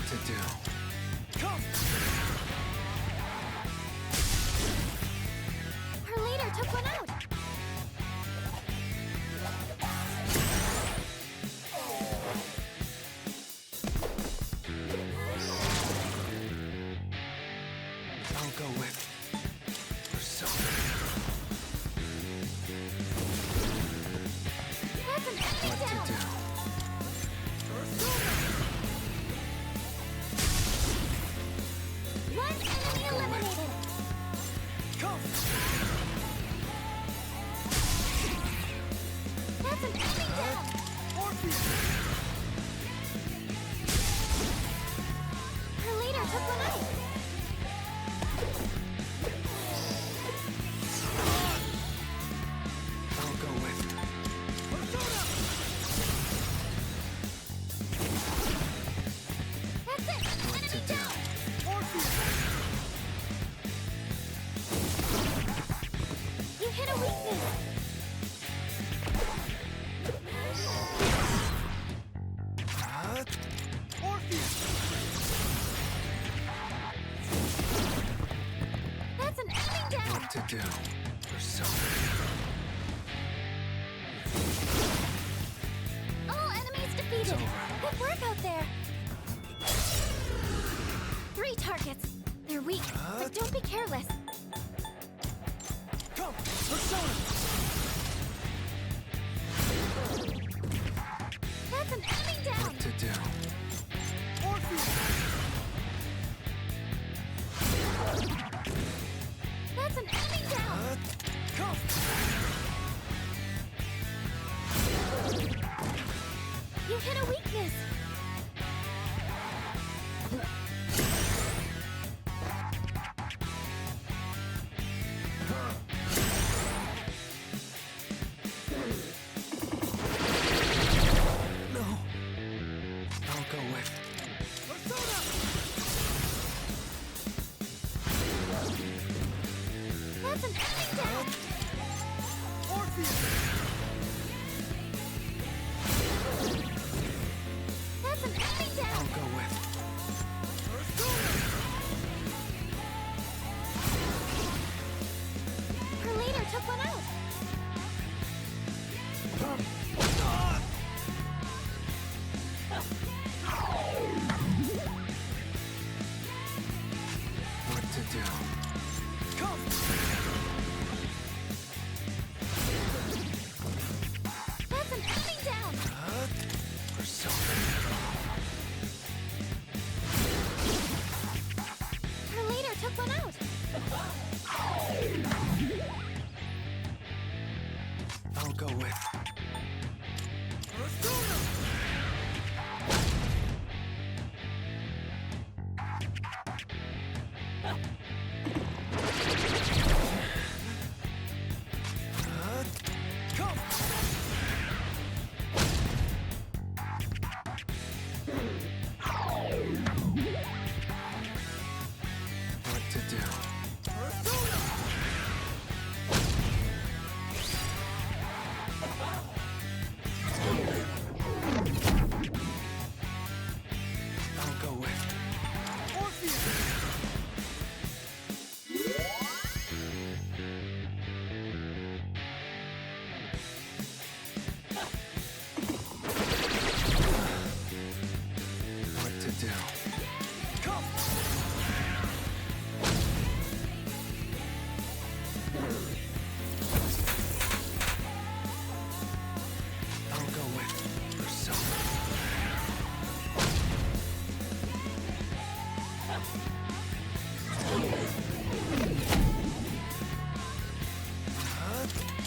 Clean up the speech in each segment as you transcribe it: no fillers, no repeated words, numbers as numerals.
to do. Come! Her leader took one out. I'll go with Persona. That's an enemy What to down. do? One enemy I'll go with- eliminated. Come! That's an enemy down. Orpheus! Her leader took one out. I'll go with Persona! That's it. What to Enemy do? down. Orpheus! You hit a weakness. Orpheus! That's an enemy down. What to do? Persona. All enemies It's defeated. over. Good work out there. 3 targets. They're weak, but don't be careless. Come! Persona! That's an enemy down. What to do? Orpheus! That's an enemy down. Come! You hit a weakness. No. I'll go with Persona! That's an enemy down. Orpheus! That's an enemy down. I'll go with Persona! Her leader took one out. what to do. Come! That's an enemy down. Persona. Her leader took one out. I'll go with Persona! Come! what to do. Persona! I'll go with Orpheus! what to do. Come! I'll go with Persona.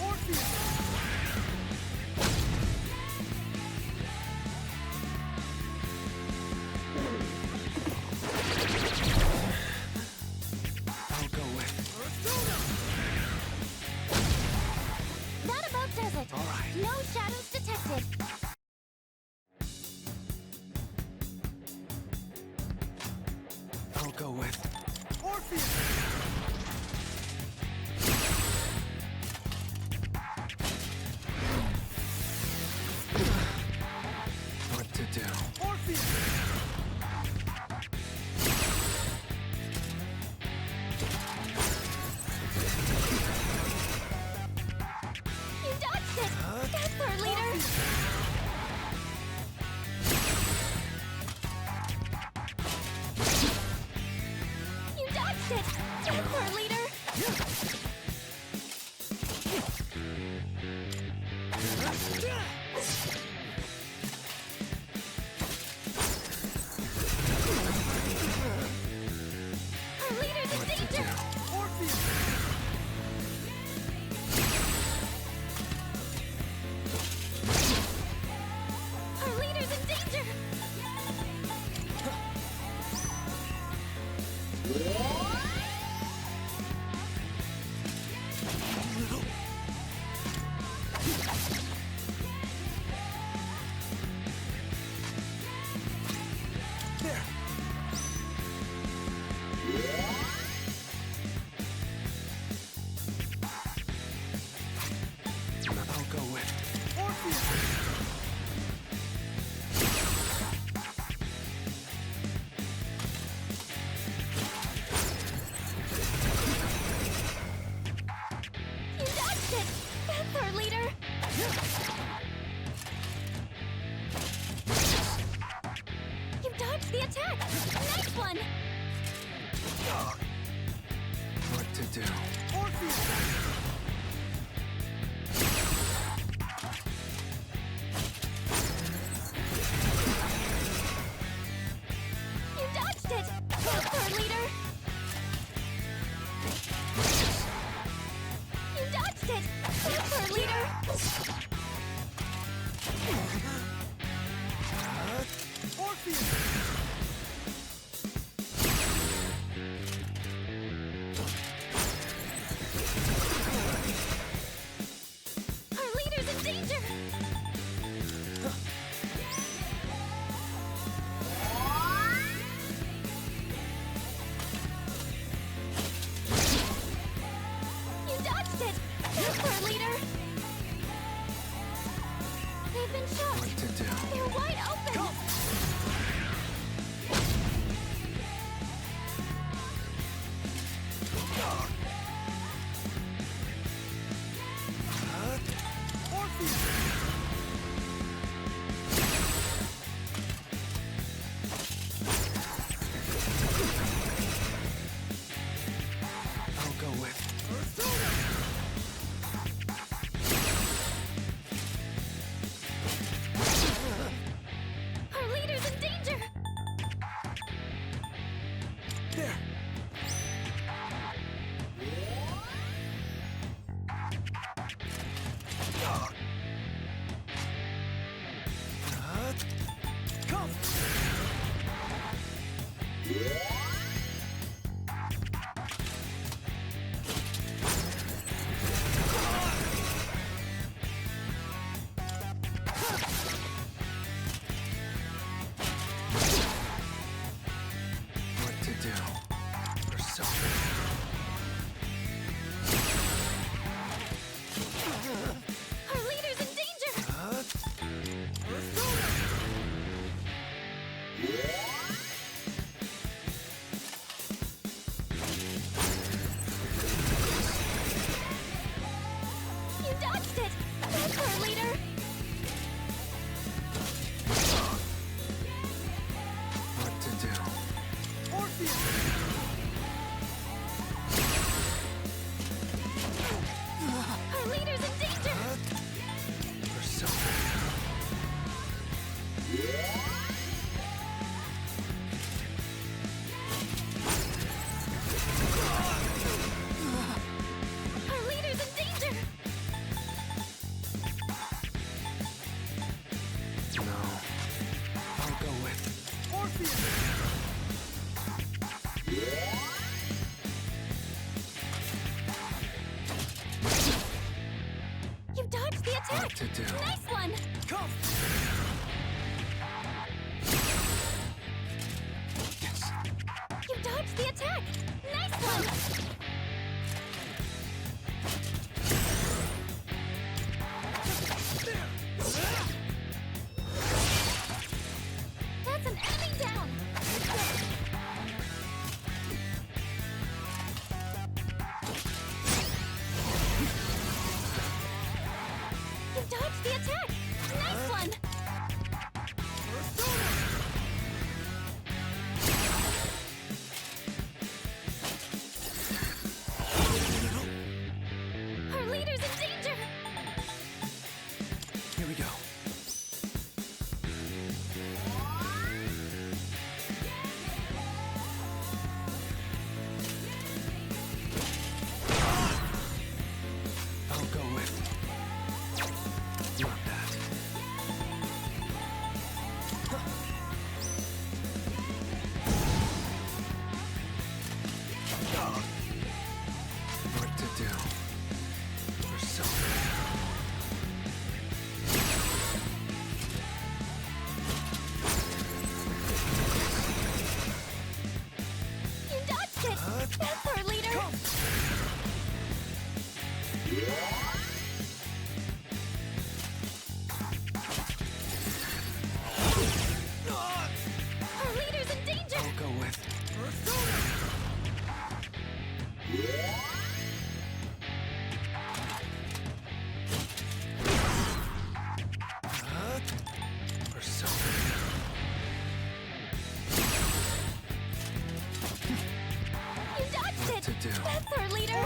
Orpheus! I'll go with Persona! That about does it. All right. No shadows detected. I'll go with Orpheus! what to do. Orpheus! dodged the attack! Nice one! What to do? Orpheus! You dodged it! Super leader! You dodged it! Super leader! Orpheus! Our leader's in danger! You dodged it! Super leader! They've been shot! What to do? They're wide open! Orpheus! I'll go with Persona! Our leader's in danger! There! Come! what to do. Persona. Our leader's in danger! Persona! You dodged it! Super leader! What to do? Orpheus! Our leader's in danger! Persona. Our leader's in danger! No. I'll go with Orpheus! You dodged the attack! what to do. Nice one! Come! Yes. You dodged the attack! Nice one! There! That's an enemy down! You dodged the attack! Nice one!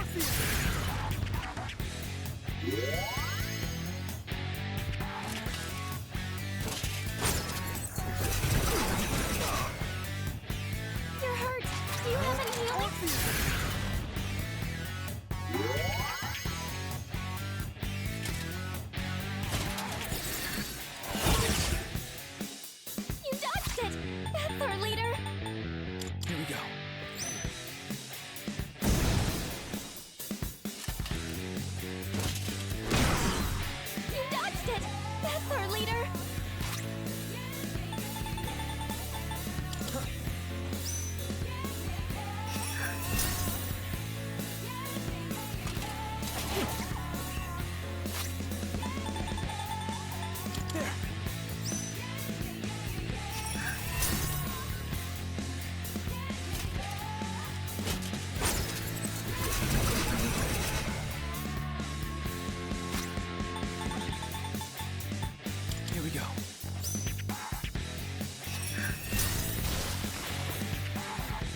Orpheus! You're hurt. Do you have any healing? Orpheus! You dodged it! That's our leader! Here we go. You dodged it! That's our leader! There. Here we go.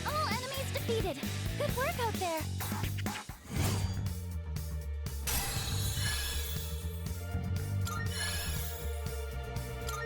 All enemies defeated! Good work out there!